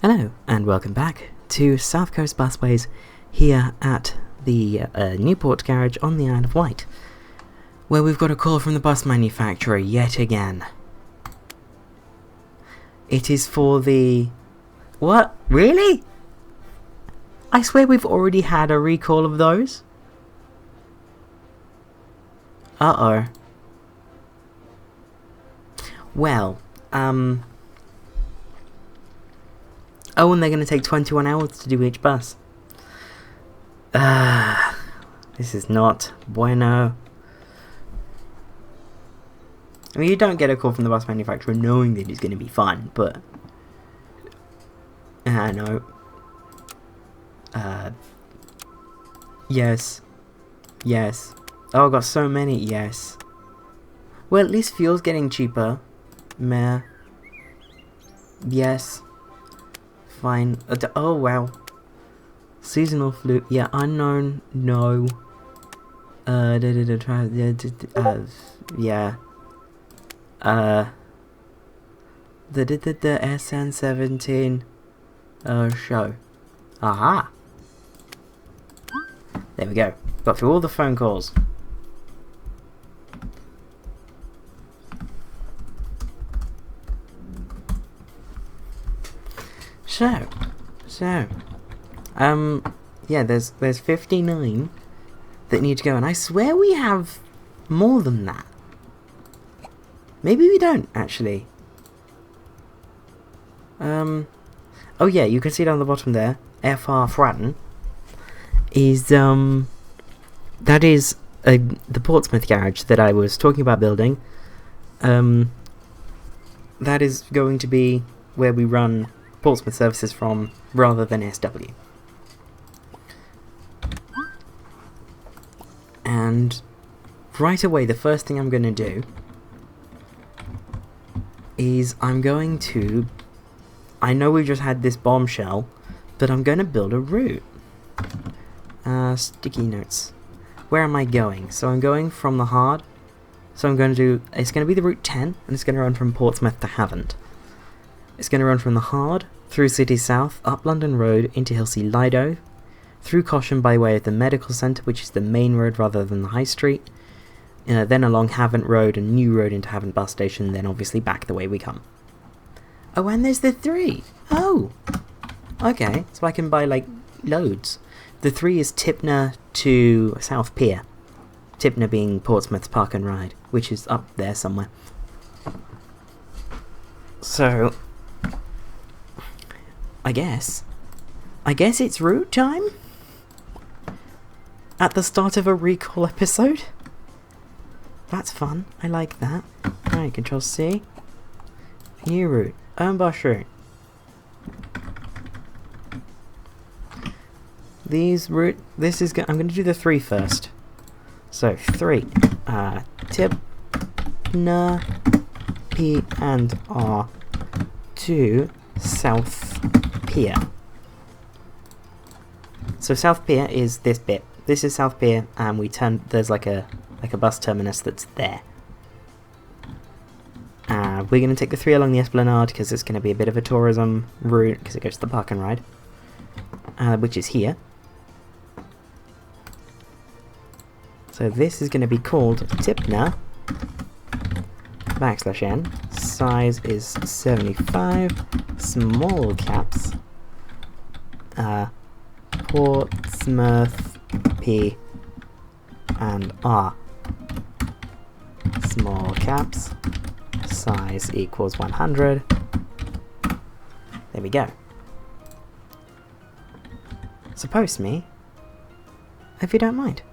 Hello and welcome back to South Coast Busways here at the Newport garage on the Isle of Wight, where we've got a call from the bus manufacturer yet again. It is for the... What? Really? I swear we've already had a recall of those. Uh-oh. Well, oh, and they're going to take 21 hours to do each bus. This is not bueno. I mean, you don't get a call from the bus manufacturer knowing that it's going to be fun, but... no. Yes. Yes. Oh, I got so many, yes. Well, at least fuel's getting cheaper. Meh. Yes. Fine. Oh, wow. Seasonal flu. Yeah, unknown. No. Yeah. The SN17. Show. Aha. There we go. Got through all the phone calls. So, yeah, there's 59 that need to go, and I swear we have more than that. Maybe we don't, actually. Oh yeah, you can see down the bottom there, FR Fratton is, that is the Portsmouth garage that I was talking about building. That is going to be where we run Portsmouth services from, rather than SW. And right away, the first thing I'm going to do is I'm going to... I know we just had this bombshell, but I'm going to build a route. Sticky notes. Where am I going? So I'm going from the hard. So I'm going to do... It's going to be the route 10, and it's going to run from Portsmouth to Havant. It's going to run from the hard, through City South, up London Road, into Hilsea Lido, through Caution by way of the Medical Centre, which is the main road rather than the High Street, then along Havant Road and New Road into Havant Bus Station, then obviously back the way we come. Oh, and there's the 3! Oh! Okay, so I can buy, like, loads. The 3 is Tipner to South Pier. Tipner being Portsmouth's Park and Ride, which is up there somewhere. So... I guess it's route time? At the start of a recall episode? That's fun, I like that. Alright, Control C. New route. Bus route. I'm going to do the 3 first. So, 3. Tipner, P and R to South Pier. So South Pier is this bit. This is South Pier, and there's like a bus terminus that's there. We're going to take the 3 along the Esplanade because it's going to be a bit of a tourism route because it goes to the Park and Ride, which is here. So this is going to be called Tipner /N. Size is 75. Small caps. Portsmouth P and R. Small caps. Size equals 100. There we go. So post me if you don't mind.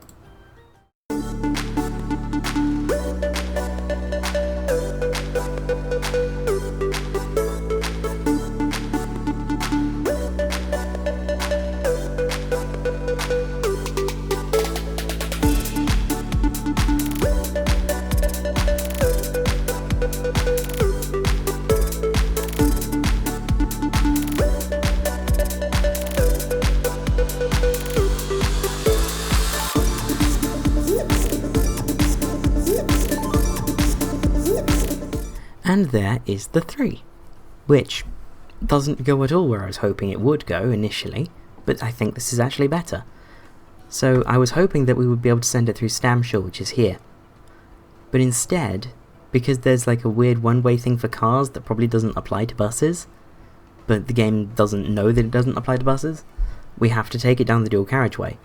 And there is the 3, which doesn't go at all where I was hoping it would go initially, but I think this is actually better. So I was hoping that we would be able to send it through Stamshore, which is here. But instead, because there's like a weird one-way thing for cars that probably doesn't apply to buses, but the game doesn't know that it doesn't apply to buses, we have to take it down the dual carriageway.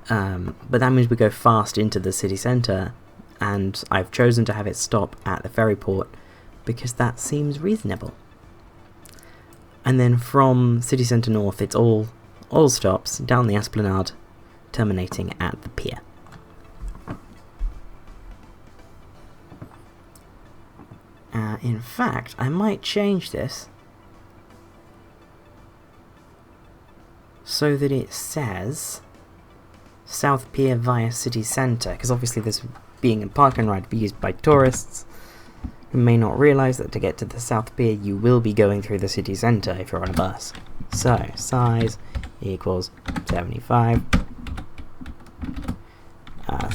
But that means we go fast into the city centre, and I've chosen to have it stop at the ferry port because that seems reasonable. And then from city centre north, it's all stops down the esplanade, terminating at the pier. In fact, I might change this so that it says South Pier via city centre, because obviously this being a park and ride be used by tourists who may not realise that to get to the South Pier you will be going through the city centre if you're on a bus. So, size equals 75,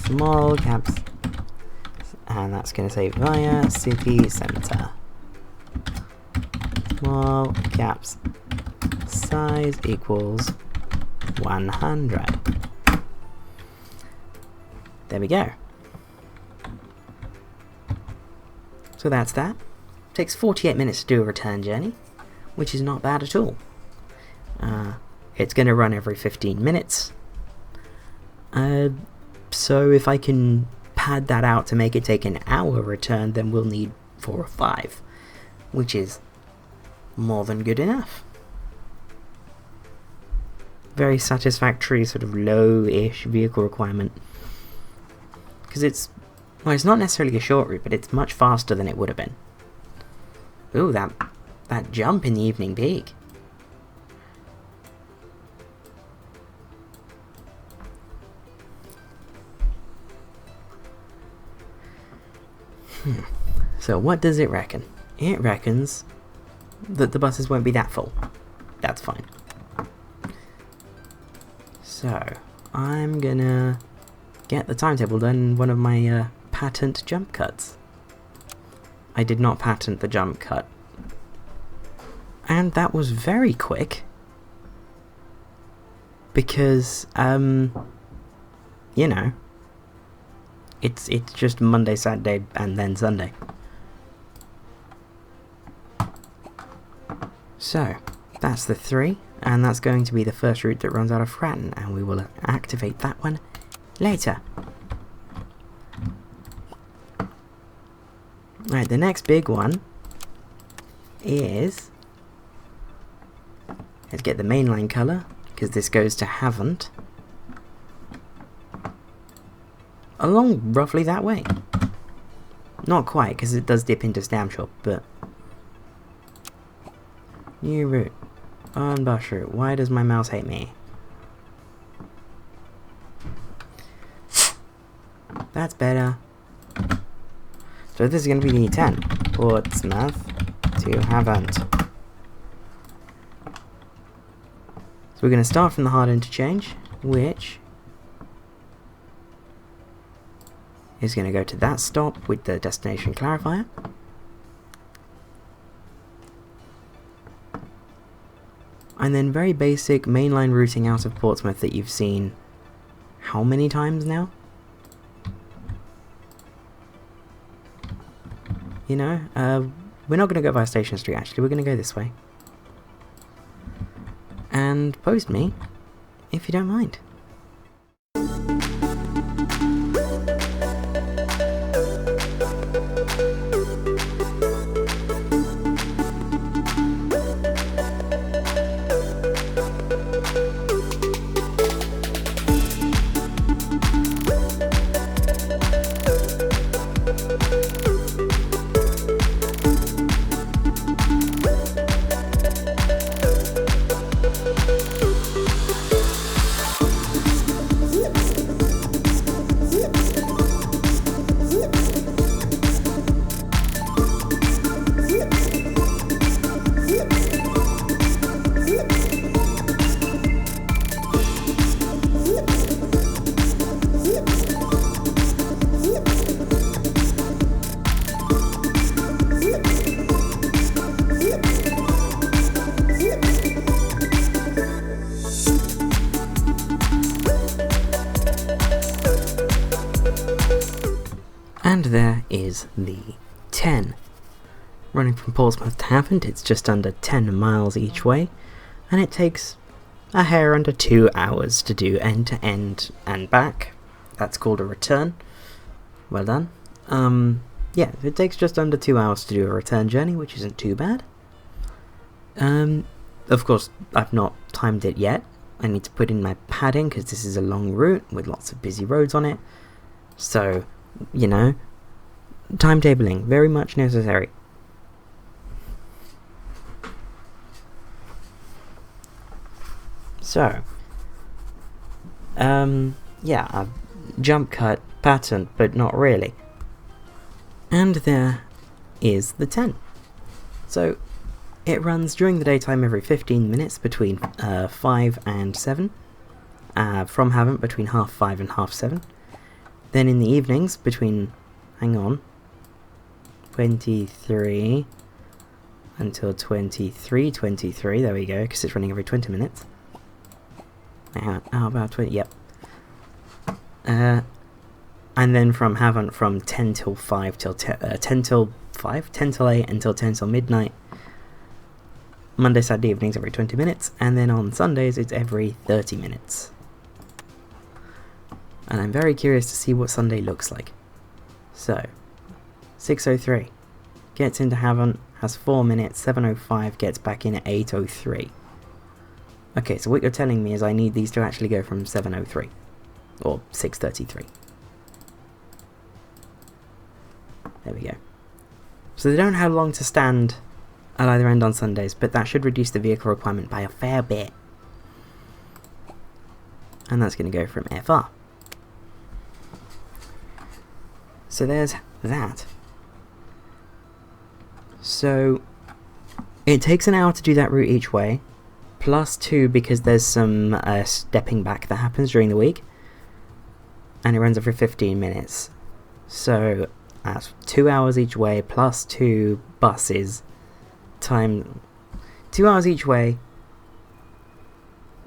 small caps, and that's going to say via city centre. Small caps, size equals 100. There we go. So that's that. Takes 48 minutes to do a return journey, which is not bad at all. It's going to run every 15 minutes. So if I can pad that out to make it take an hour return, then we'll need 4 or 5, which is more than good enough. Very satisfactory, sort of low-ish vehicle requirement. Because it's not necessarily a short route, but it's much faster than it would have been. Ooh, that jump in the evening peak. So what does it reckon? It reckons that the buses won't be that full. That's fine. So, I'm gonna get the timetable done in one of my patent jump cuts. I did not patent the jump cut. And that was very quick. Because, you know, it's just Monday, Saturday, and then Sunday. So, that's the 3, and that's going to be the first route that runs out of Fratton, and we will activate that one later. Right, the next big one is, let's get the mainline colour, because this goes to Havant, along roughly that way. Not quite, because it does dip into Stamshore, but new route, on bus route. Why does my mouse hate me? That's better. So this is going to be the E10, Portsmouth to Havant. So we're going to start from the hard interchange, which is going to go to that stop with the destination clarifier. And then very basic mainline routing out of Portsmouth that you've seen how many times now? You know, we're not going to go via Station Street actually, we're going to go this way. And post me, if you don't mind. And there is the 10. Running from Portsmouth to Havant, it's just under 10 miles each way, and it takes a hair under 2 hours to do end to end and back. That's called a return. Well done. Yeah, it takes just under 2 hours to do a return journey, which isn't too bad. Of course, I've not timed it yet. I need to put in my padding, because this is a long route with lots of busy roads on it. So, you know, timetabling, very much necessary. So, yeah, I've jump cut pattern, but not really. And there is the 10. So, it runs during the daytime every 15 minutes between 5 and 7. From Havant between 5:30 and 7:30. Then in the evenings between, 23 until 23:23, there we go, because it's running every 20 minutes. How about 20? Yep. And then from Havant from 10 till 5 till 10 till 5, 10 till 8 until 10 till midnight. Monday, Saturday evenings every 20 minutes, and then on Sundays it's every 30 minutes. And I'm very curious to see what Sunday looks like. So, 6:03 gets into Havant, has 4 minutes, 7:05 gets back in at 8:03. Okay, so what you're telling me is I need these to actually go from 7:03, or 6:33. There we go. So they don't have long to stand at either end on Sundays, but that should reduce the vehicle requirement by a fair bit. And that's going to go from FR. So there's that. So it takes an hour to do that route each way, plus 2 because there's some stepping back that happens during the week, and it runs every 15 minutes. So that's 2 hours each way, plus 2 buses, time 2 hours each way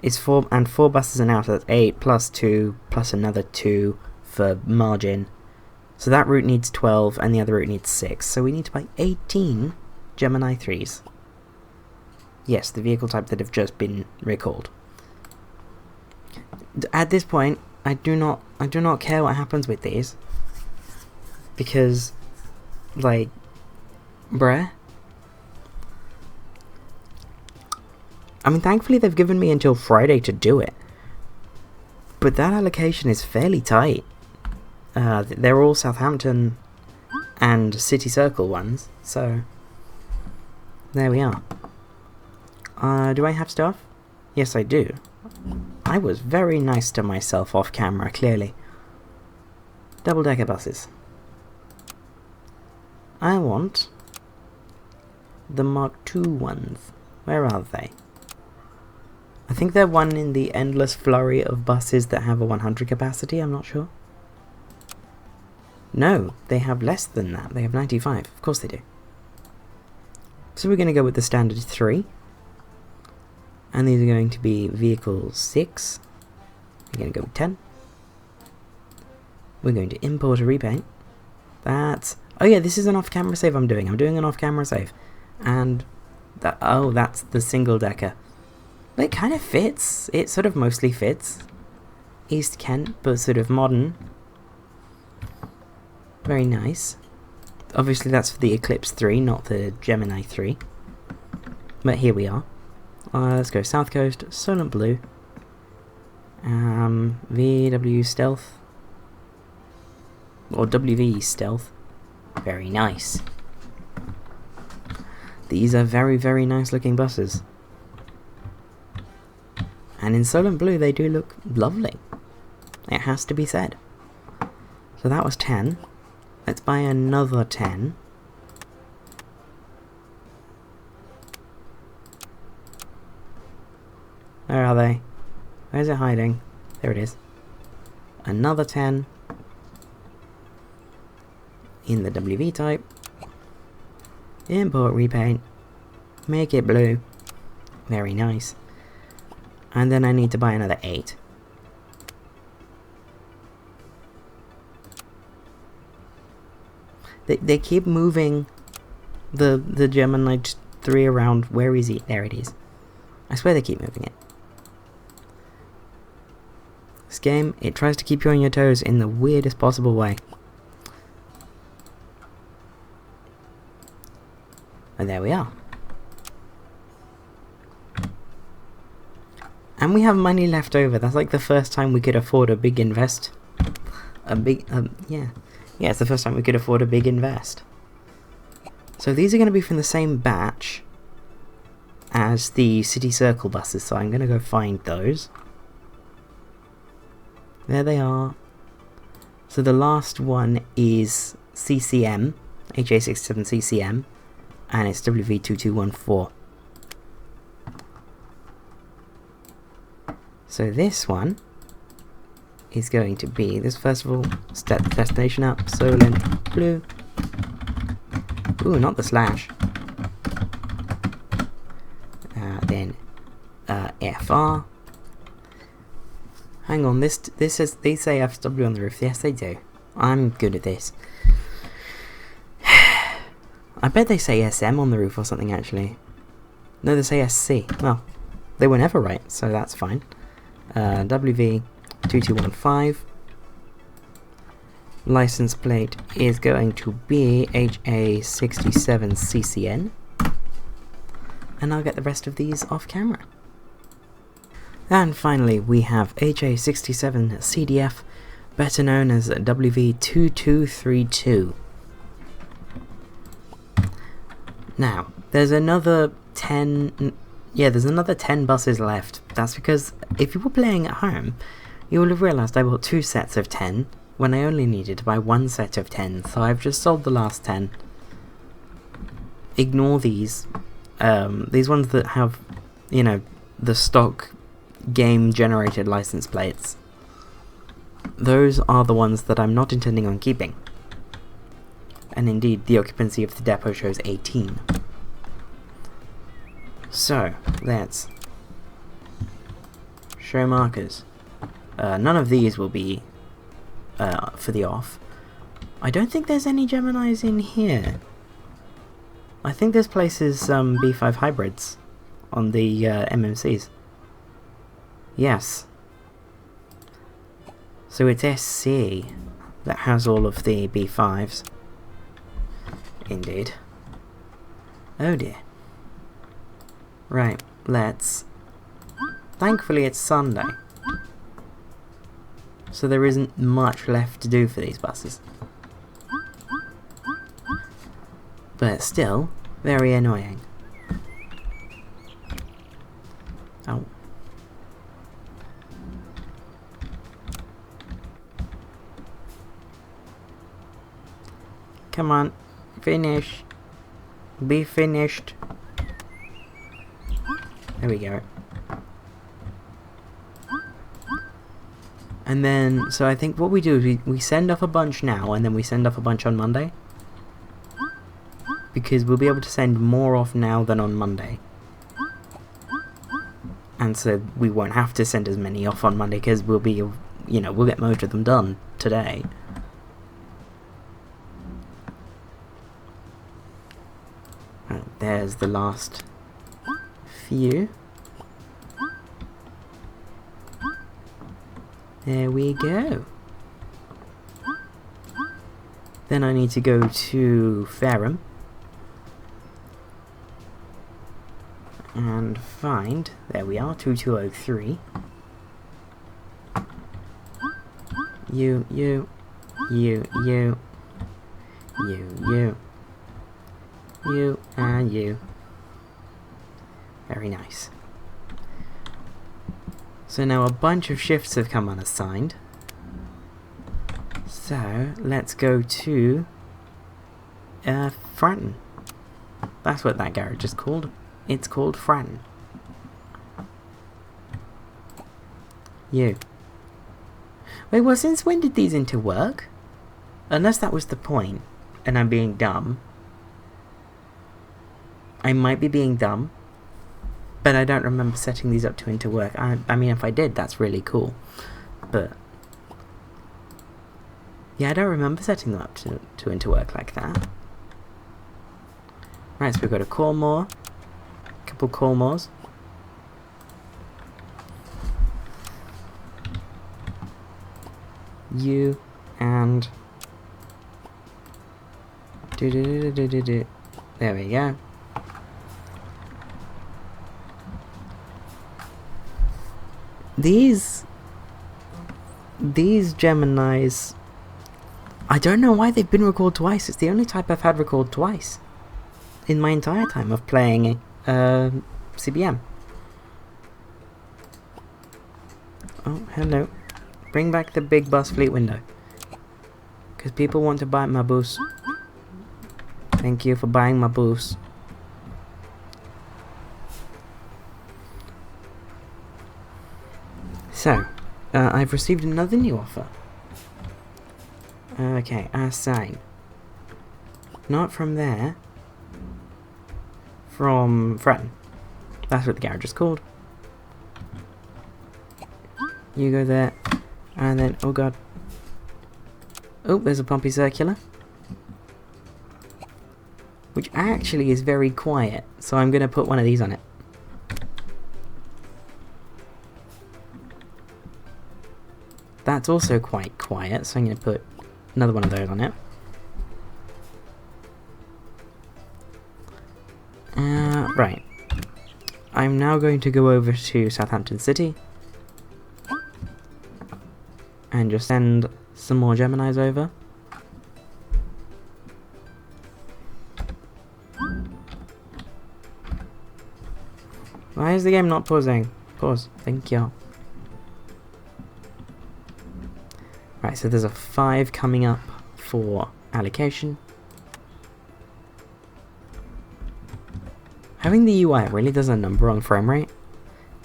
is 4, and 4 buses an hour, so that's 8, plus 2, plus another 2 for margin. So that route needs 12, and the other route needs 6. So we need to buy 18 Gemini 3s. Yes, the vehicle type that have just been recalled. At this point, I do not care what happens with these, because, like, bruh. I mean, thankfully they've given me until Friday to do it, but that allocation is fairly tight. They're all Southampton and City Circle ones, so there we are. Do I have stuff? Yes, I do. I was very nice to myself off camera, clearly. Double-decker buses. I want the Mark II ones. Where are they? I think they're one in the endless flurry of buses that have a 100 capacity, I'm not sure. No, they have less than that. They have 95. Of course they do. So we're going to go with the standard 3. And these are going to be vehicle 6. We're going to go with 10. We're going to import a repaint. That's... Oh yeah, this is an off-camera save I'm doing. I'm doing an off-camera save. And... that's the single-decker. But it kind of fits. It sort of mostly fits. East Kent, but sort of modern. Very nice. Obviously that's for the Eclipse 3, not the Gemini 3. But here we are. Let's go South Coast, Solent Blue. VW Stealth. Or WV Stealth. Very nice. These are very, very nice looking buses. And in Solent Blue they do look lovely. It has to be said. So that was 10. Let's buy another 10. Where are they? Where's it hiding? There it is. Another 10. In the WV type. Import repaint. Make it blue. Very nice. And then I need to buy another 8. They keep moving the German Knight 3 around. Where is he? There it is. I swear they keep moving it. This game, it tries to keep you on your toes in the weirdest possible way. And there we are. And we have money left over. That's like the first time we could afford a big invest. Yeah, it's the first time we could afford a big invest. So these are going to be from the same batch as the City Circle buses, so I'm going to go find those. There they are. So the last one is CCM, HA67 CCM, and it's WV2214. So this one is going to be, this first of all, set the destination up, Solent, blue. Ooh, not the slash. Then FR. Hang on, this says, they say FW on the roof. Yes, they do. I'm good at this. I bet they say SM on the roof or something, actually. No, they say SC. Well, they were never right, so that's fine. WV2215. License plate is going to be HA67CCN. And I'll get the rest of these off camera. And finally, we have HA67CDF, better known as WV2232. Now, there's another 10... Yeah, there's another 10 buses left. That's because if you were playing at home, you will have realised I bought 2 sets of 10 when I only needed to buy 1 set of 10, so I've just sold the last 10. Ignore these. These ones that have, you know, the stock game-generated license plates. Those are the ones that I'm not intending on keeping. And indeed, the occupancy of the depot shows 18. So, let's show markers. None of these will be for the off. I don't think there's any Geminis in here. I think this places B5 hybrids on the MMCs. Yes. So it's SC that has all of the B5s. Indeed. Oh dear. Right, let's... Thankfully it's Sunday, so there isn't much left to do for these buses. But still, very annoying. Oh. Come on, finish. Be finished. There we go. And then, so I think what we do is we send off a bunch now, and then we send off a bunch on Monday. Because we'll be able to send more off now than on Monday. And so we won't have to send as many off on Monday, because we'll be, you know, we'll get most of them done today. There's the last few. There we go. Then I need to go to Fareham and find, there we are, 2203. You, and you. Very nice. So now a bunch of shifts have come unassigned. So let's go to Fratton. That's what that garage is called. It's called Fratton. You. Wait, well, since when did these into work? Unless that was the point, and I'm being dumb. I might be being dumb, but I don't remember setting these up to into work. I mean, if I did, that's really cool. But Yeah, I don't remember setting them up to into work like that. Right, so we've got a Cormore. A couple Cormores. You and... There we go. These Geminis, I don't know why they've been recalled twice. It's the only type I've had recalled twice in my entire time of playing CBM. Oh, hello. Bring back the big bus fleet window. Because people want to buy my boost. Thank you for buying my boost. So, I've received another new offer. Okay, assign. Not from there. From Fratton. That's what the garage is called. You go there. And then, oh god. Oh, there's a Pompey Circular. Which actually is very quiet. So I'm going to put one of these on it. That's also quite quiet, so I'm going to put another one of those on it. Right. I'm now going to go over to Southampton City. And just send some more Geminis over. Why is the game not pausing? Pause. Thank you. Right, so there's a 5 coming up for allocation. Having the UI really does a number on frame rate.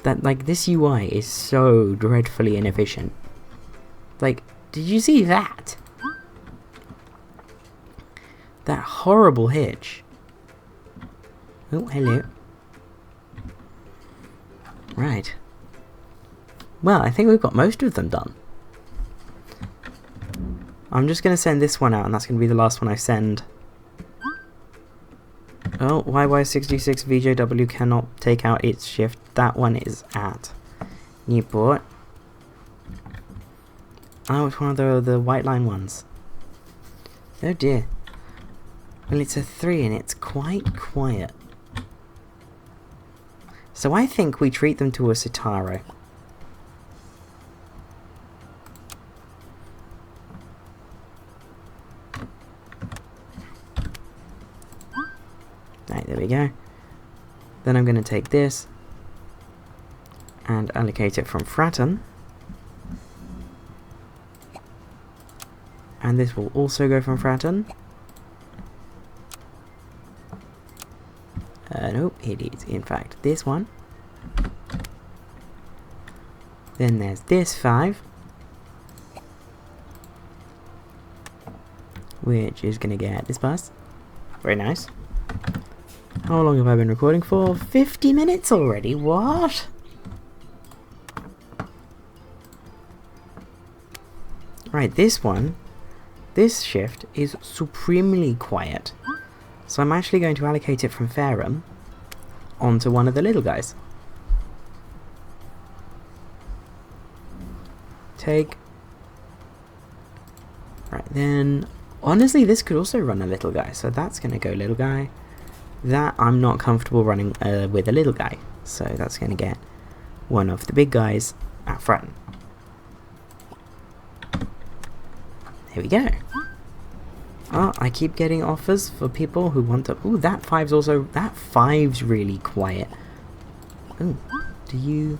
That, like, this UI is so dreadfully inefficient. Like, did you see that? That horrible hitch. Oh, hello. Right. Well, I think we've got most of them done. I'm just going to send this one out, and that's going to be the last one I send. Oh, YY66 VJW cannot take out its shift. That one is at Newport. Oh, it's one of the white line ones. Oh dear. Well, it's a 3 and it's quite quiet. So I think we treat them to a Citaro. Right, there we go. Then I'm going to take this and allocate it from Fratton. And this will also go from Fratton. Nope, it is in fact this one. Then there's this 5, which is going to get this bus. Very nice. How long have I been recording for? 50 minutes already? What? Right, this one, this shift is supremely quiet. So I'm actually going to allocate it from Fareham onto one of the little guys. Take. Right, then, honestly this could also run a little guy, so that's going to go little guy. That I'm not comfortable running with a little guy, so that's going to get one of the big guys at front. There we go. Oh, I keep getting offers for people who want to... Ooh, that 5's also... That 5's really quiet. Ooh, do you...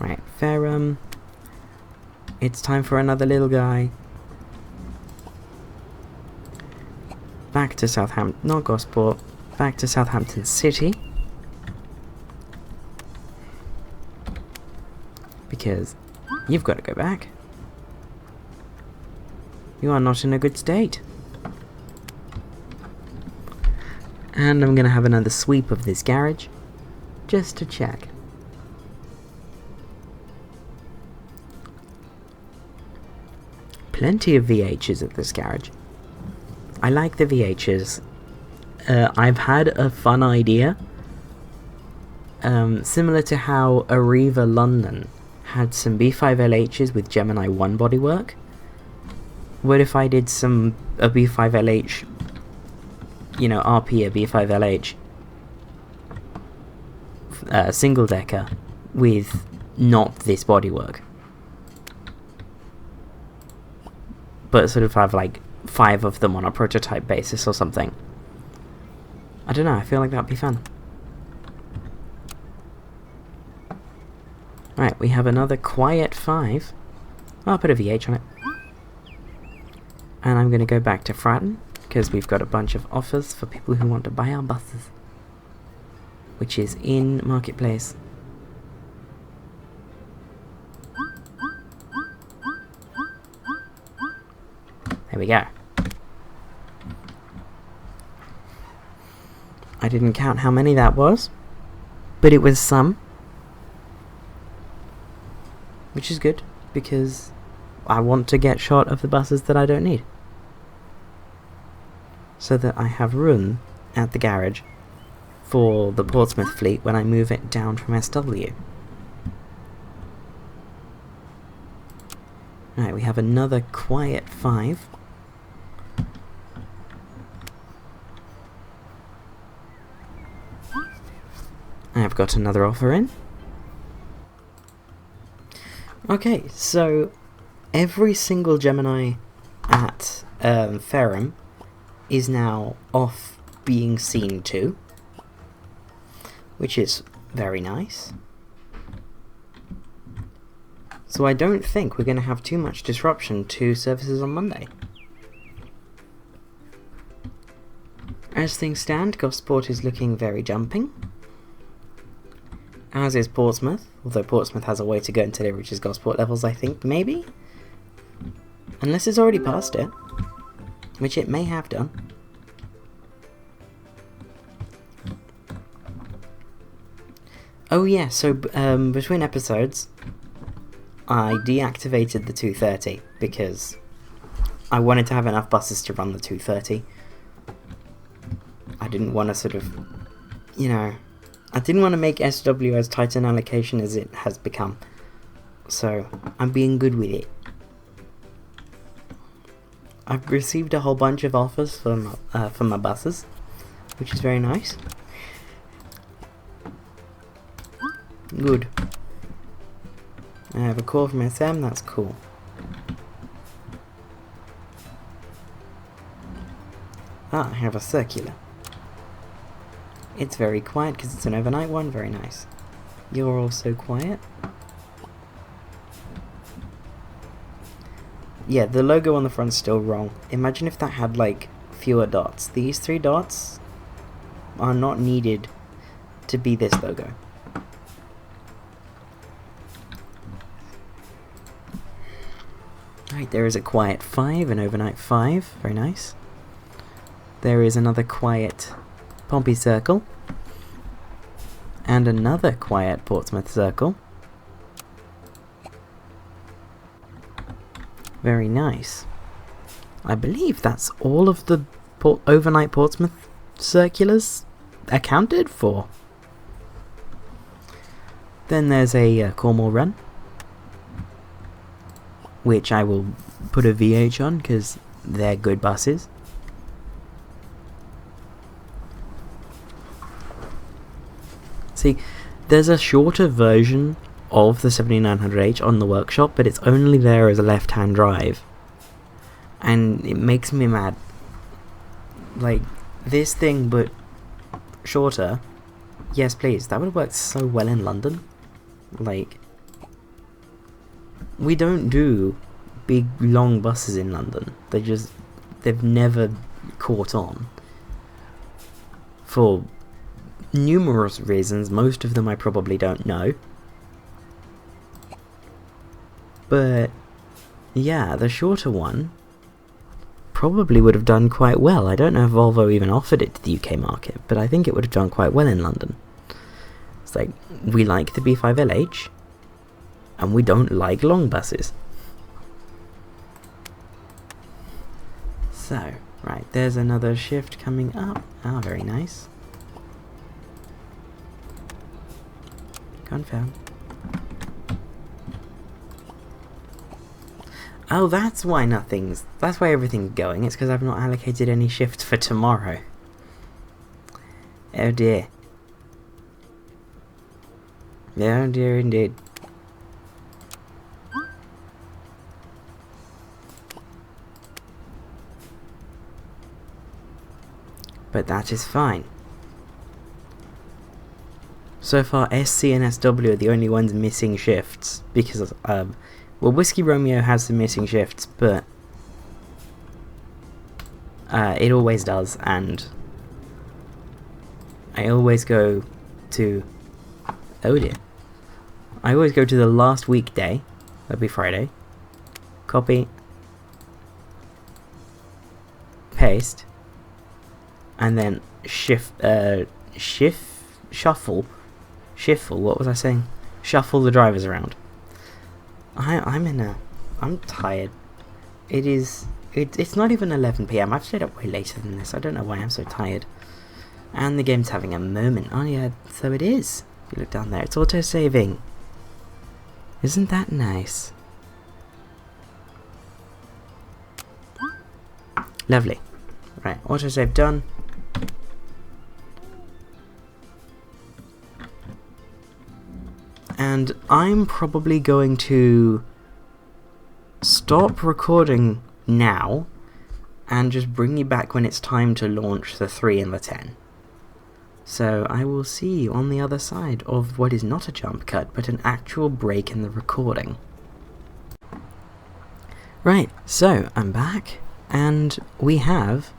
Right, Fareham. It's time for another little guy. Back to Southampton... Not Gosport. Back to Southampton City. Because you've got to go back. You are not in a good state. And I'm going to have another sweep of this garage, just to check. plenty of VHs at this garage. I like the VHs. I've had a fun idea. Similar to how Arriva London had some B5LHs with Gemini 1 bodywork. What if I did a B5LH, you know, RP a B5LH single decker with not this bodywork, but sort of have like 5 of them on a prototype basis or something. I don't know, I feel like that'd be fun. Right, we have another quiet 5. I'll put a VH on it. And I'm going to go back to Fratton, because we've got a bunch of offers for people who want to buy our buses, which is in Marketplace. There we go. I didn't count how many that was, but it was some. Which is good, because I want to get shot of the buses that I don't need, so that I have room at the garage for the Portsmouth fleet when I move it down from SW. Right, we have another quiet 5. I've got another offer in. Okay, so every single Gemini at Ferrum is now off being seen to, which is very nice. So I don't think we're going to have too much disruption to services on Monday. As things stand, Gosport is looking very jumping, as is Portsmouth, although Portsmouth has a way to go until it reaches Gosport levels, I think, maybe? Unless it's already past it, which it may have done. Oh yeah, so between episodes, I deactivated the 230, because I wanted to have enough buses to run the 230. I didn't want to sort of, you know, I didn't want to make SW as tight an allocation as it has become, so I'm being good with it. I've received a whole bunch of offers for my buses, which is very nice. Good. I have a call from SM, that's cool. Ah, I have a circular. It's very quiet because it's an overnight one, very nice. You're also quiet. Yeah, the logo on the front's still wrong. Imagine if that had, like, fewer dots. These 3 dots are not needed to be this logo. Right, there is a quiet 5, an overnight 5, very nice. There is another quiet Pompey Circle, and another quiet Portsmouth Circle. Very nice. I believe that's all of the overnight Portsmouth circulars accounted for. Then there's a Cornwall run, which I will put a VH on because they're good buses. See, there's a shorter version of the 7900H on the workshop, but it's only there as a left-hand drive. And it makes me mad. Like, this thing, but shorter. Yes, please. That would have worked so well in London. Like, we don't do big, long buses in London. They've never caught on. For numerous reasons, most of them I probably don't know. But yeah, the shorter one probably would have done quite well. I don't know if Volvo even offered it to the UK market, but I think it would have done quite well in London. It's like, we like the B5LH, and we don't like long buses. So, right, there's another shift coming up. Ah, very nice. Confirm. Oh, that's why everything's going. It's because I've not allocated any shifts for tomorrow. Oh dear. Oh dear indeed. But that is fine. So far, SC and SW are the only ones missing shifts, because, well, Whiskey Romeo has some missing shifts, but it always does, and I always go to, oh dear, I always go to the last weekday, that'd be Friday, copy, paste, and then shuffle, what was I saying? Shuffle the drivers around. I'm tired. It's not even 11 PM. I've stayed up way later than this. I don't know why I'm so tired. And the game's having a moment. Oh yeah, so it is. If you look down there, it's auto-saving. Isn't that nice? Lovely. Right, autosave done. And I'm probably going to stop recording now and just bring you back when it's time to launch the 3 and the 10. So I will see you on the other side of what is not a jump cut, but an actual break in the recording. Right, so I'm back, and we have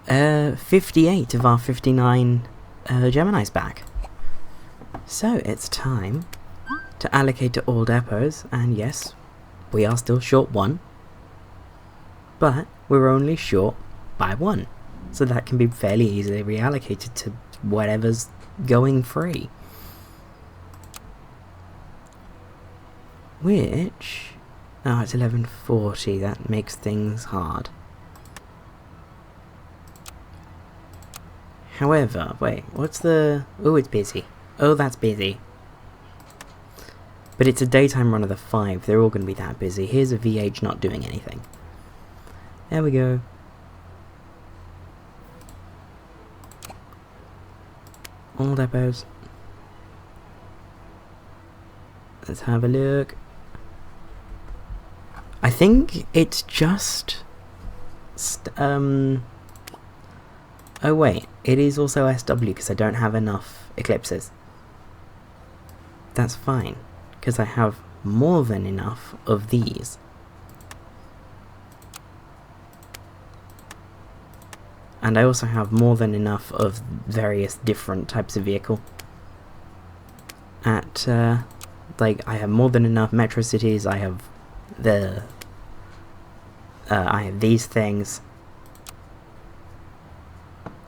58 of our 59 Geminis back. So it's time to allocate to all depots, and yes, we are still short 1, but we're only short by 1, so that can be fairly easily reallocated to whatever's going free. Which, oh, it's 11:40, that makes things hard. However, wait, what's the, oh, it's busy. Oh, that's busy. But it's a daytime run of the 5, they're all going to be that busy. Here's a VH not doing anything. There we go. All depots. Let's have a look. I think it's just... oh wait, it is also SW because I don't have enough eclipses. That's fine, because I have more than enough of these. And I also have more than enough of various different types of vehicle. At, like, I have more than enough metro cities, I have I have these things.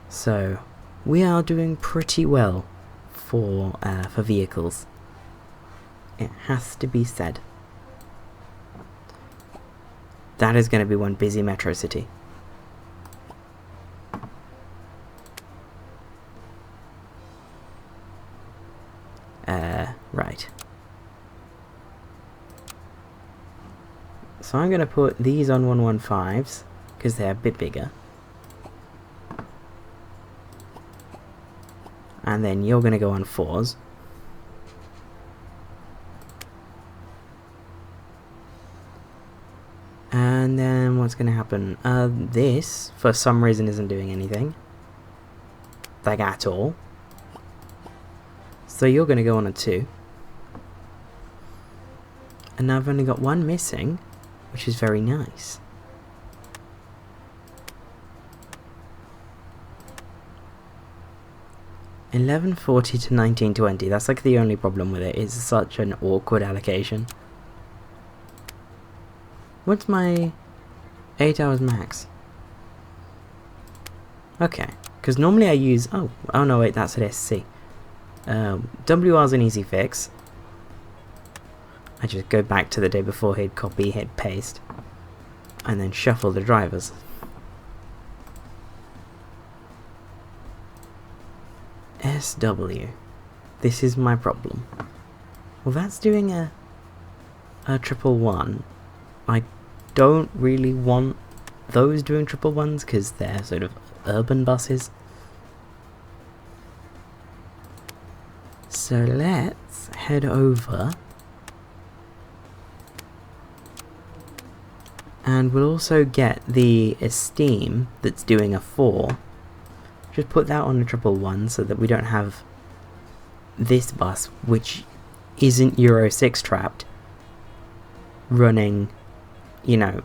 So, we are doing pretty well for vehicles. It has to be said. That is going to be one busy metro city. Right. So I'm going to put these on 115s, because they're a bit bigger. And then you're going to go on 4s. And then what's going to happen? This, for some reason, isn't doing anything. Like, at all. So you're going to go on a 2. And now I've only got 1 missing, which is very nice. $11.40 to $19.20. That's like the only problem with it. It's such an awkward allocation. What's my 8 hours max? Okay, because normally I use... Oh no, wait, that's at SC. WR's an easy fix. I just go back to the day before, hit copy, hit paste, and then shuffle the drivers. SW. This is my problem. Well, that's doing a 111. I don't really want those doing 111s because they're sort of urban buses. So let's head over. And we'll also get the Esteem that's doing a 4. Just put that on a 111 so that we don't have this bus, which isn't Euro 6 trapped, running, you know,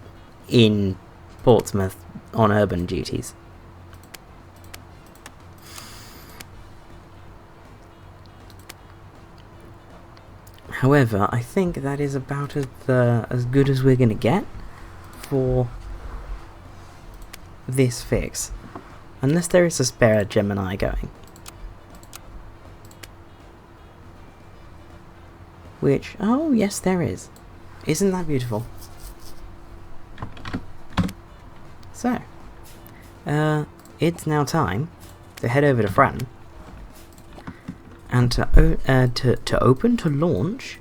in Portsmouth on urban duties. However, I think that is about as good as we're going to get for this fix. Unless there is a spare Gemini going. Which, oh yes there is. Isn't that beautiful? So, it's now time to head over to Fran and to launch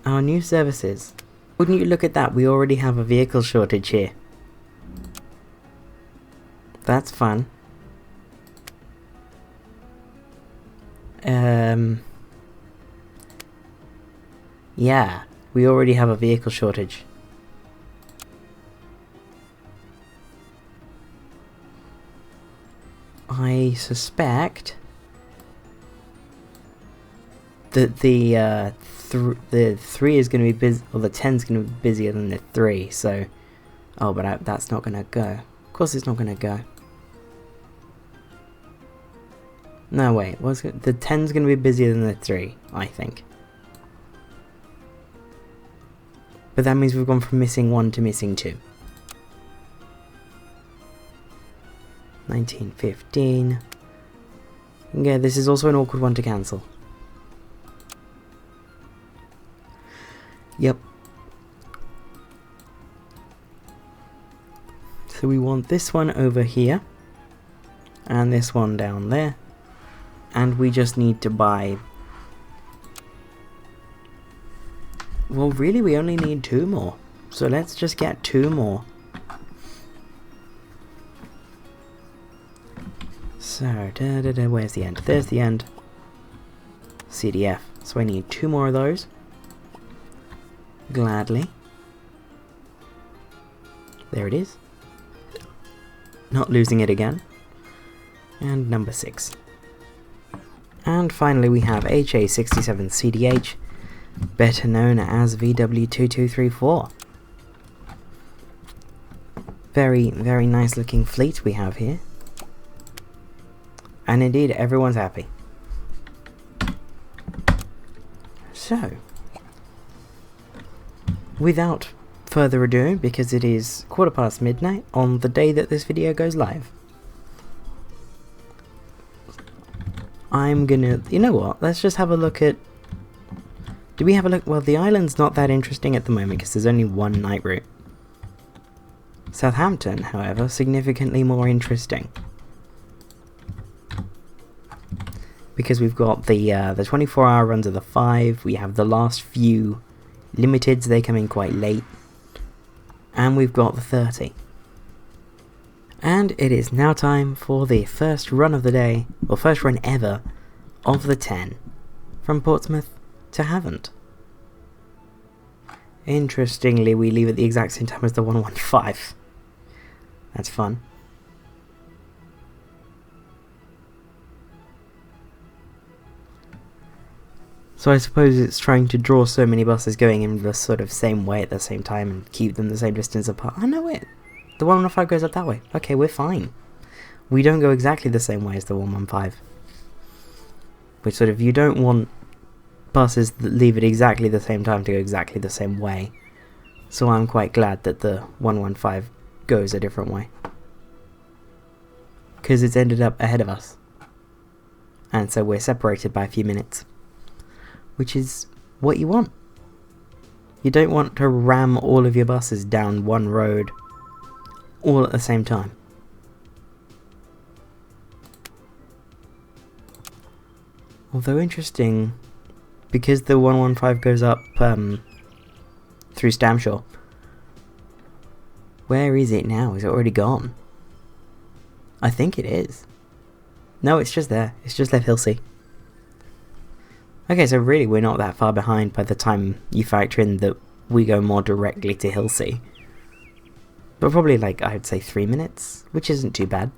our new services. Wouldn't you look at that, we already have a vehicle shortage here. That's fun. Yeah, we already have a vehicle shortage. I suspect that the 3 is going to be busy, or the 10 is going to be busier than the 3. So, oh, but that's not going to go. Of course, it's not going to go. No, wait. The 10's going to be busier than the 3, I think. But that means we've gone from missing 1 to missing 2. 1915. Yeah, this is also an awkward one to cancel. Yep. So we want this one over here, and this one down there, and we just need to buy... Well, really, we only need 2 more, so let's just get 2 more. So, where's the end? There's the end. CDF. So I need 2 more of those. Gladly. There it is. Not losing it again. And number 6. And finally we have HA67CDH, better known as VW2234. Very, very nice looking fleet we have here. And indeed, everyone's happy. So, without further ado, because it is midnight midnight on the day that this video goes live, I'm gonna... You know what? Let's just have a look at... Do we have a look? Well, the island's not that interesting at the moment because there's only 1 night route. Southampton, however, significantly more interesting. Because we've got the 24-hour runs of the 5, we have the last few limiteds, they come in quite late, and we've got the 30. And it is now time for the first run of the day, or first run ever, of the 10, from Portsmouth to Havant. Interestingly, we leave at the exact same time as the 115. That's fun. So I suppose it's trying to draw so many buses going in the sort of same way at the same time and keep them the same distance apart. Oh no, wait. The 115 goes up that way. Okay, we're fine. We don't go exactly the same way as the 115. Which sort of, you don't want buses that leave at exactly the same time to go exactly the same way. So I'm quite glad that the 115 goes a different way. Because it's ended up ahead of us. And so we're separated by a few minutes. Which is what you want. You don't want to ram all of your buses down one road all at the same time. Although interesting, because the 115 goes up through Stamshaw. Where is it now? Is it already gone? I think it is. No, it's just there. It's just left Hilsey. Okay, so really we're not that far behind by the time you factor in that we go more directly to Hilsey. But probably like, I'd say 3 minutes, which isn't too bad.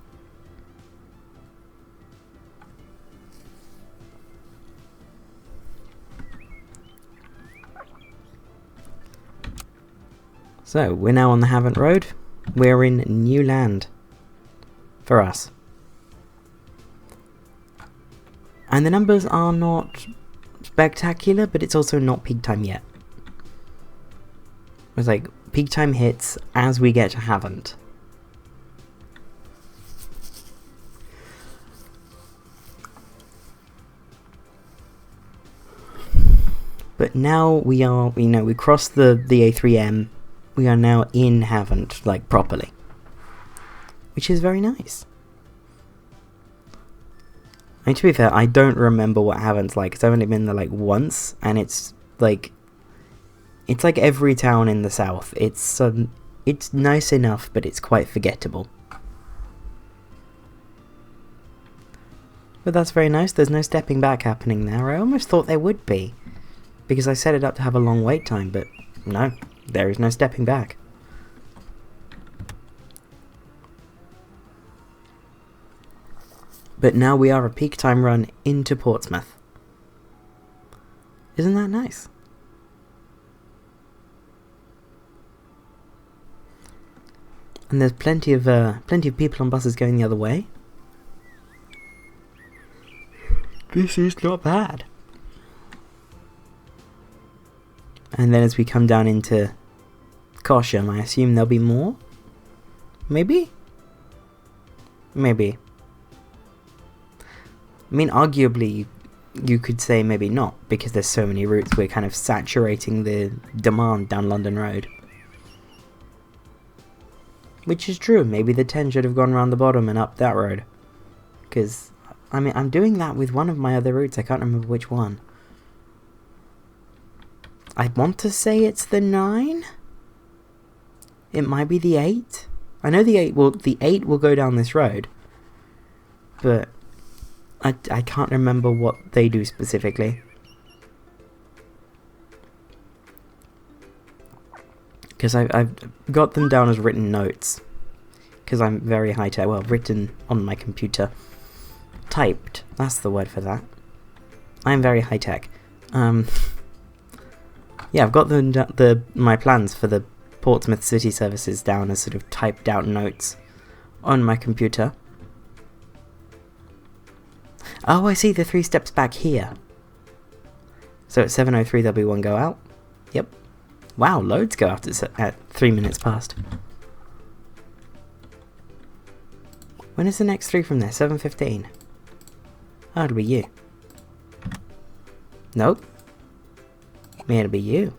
So, we're now on the Havant Road. We're in new land. For us. And the numbers are not spectacular, but it's also not peak time yet. It's like, peak time hits as we get to Havant. But now we are, we crossed the A3M. We are now in Havant, like, properly. Which is very nice. I mean, to be fair, I don't remember what Havant's like, because I've only been there, like, once, and it's like every town in the south. It's nice enough, but it's quite forgettable. But that's very nice. There's no stepping back happening there. I almost thought there would be, because I set it up to have a long wait time, but no, there is no stepping back. But now we are a peak time run into Portsmouth. Isn't that nice? And there's plenty of people on buses going the other way. This is not bad. And then as we come down into Cosham, I assume there'll be more? Maybe? Maybe. I mean, arguably, you could say maybe not, because there's so many routes, we're kind of saturating the demand down London Road. Which is true, maybe the 10 should have gone round the bottom and up that road. Because, I mean, I'm doing that with one of my other routes, I can't remember which one. I want to say it's the 9? It might be the 8? I know the 8 will go down this road. But I can't remember what they do specifically. Because I've got them down as written notes. Because I'm very high-tech. Well, written on my computer. Typed. That's the word for that. I'm very high-tech. Yeah, I've got my plans for the Portsmouth City services down as sort of typed out notes on my computer. Oh, I see the 3 steps back here. So at 7:03 there'll be one go out. Yep. Wow, loads go out at 3 minutes past. When is the next 3 from there? 7:15. Oh, it'll be you. Nope. It'll be you.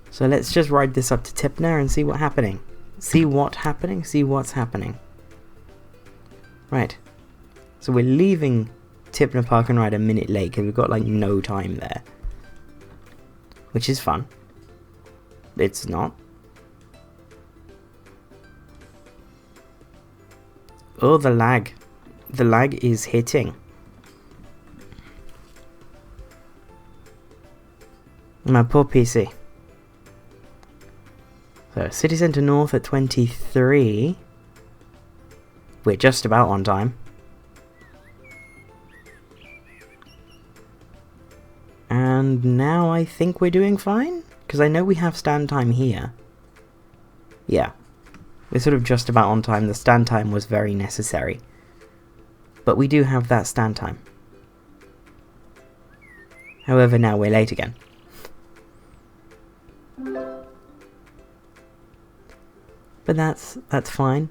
So let's just ride this up to Tipner and see what's happening. See what's happening. Right. So we're leaving Tipner Park and Ride a minute late because we've got like no time there. Which is fun. It's not. Oh, the lag. The lag is hitting. My poor PC. So, City Centre North at 23. We're just about on time. And now I think we're doing fine? Because I know we have stand time here. Yeah. We're sort of just about on time. The stand time was very necessary. But we do have that stand time. However, now we're late again. But that's fine.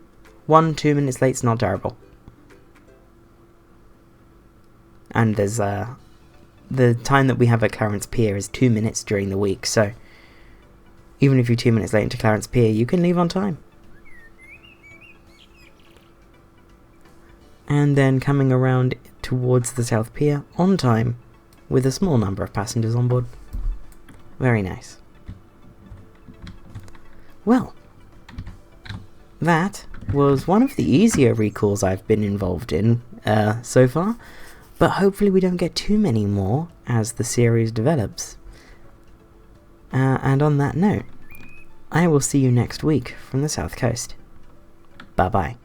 1-2 minutes late's not terrible. And there's the time that we have at Clarence Pier is 2 minutes during the week, so even if you're 2 minutes late into Clarence Pier, you can leave on time. and then coming around towards the South Pier on time with a small number of passengers on board. Very nice. Well, that was one of the easier recalls I've been involved in so far, but hopefully we don't get too many more as the series develops. And on that note, I will see you next week from the South Coast. Bye bye.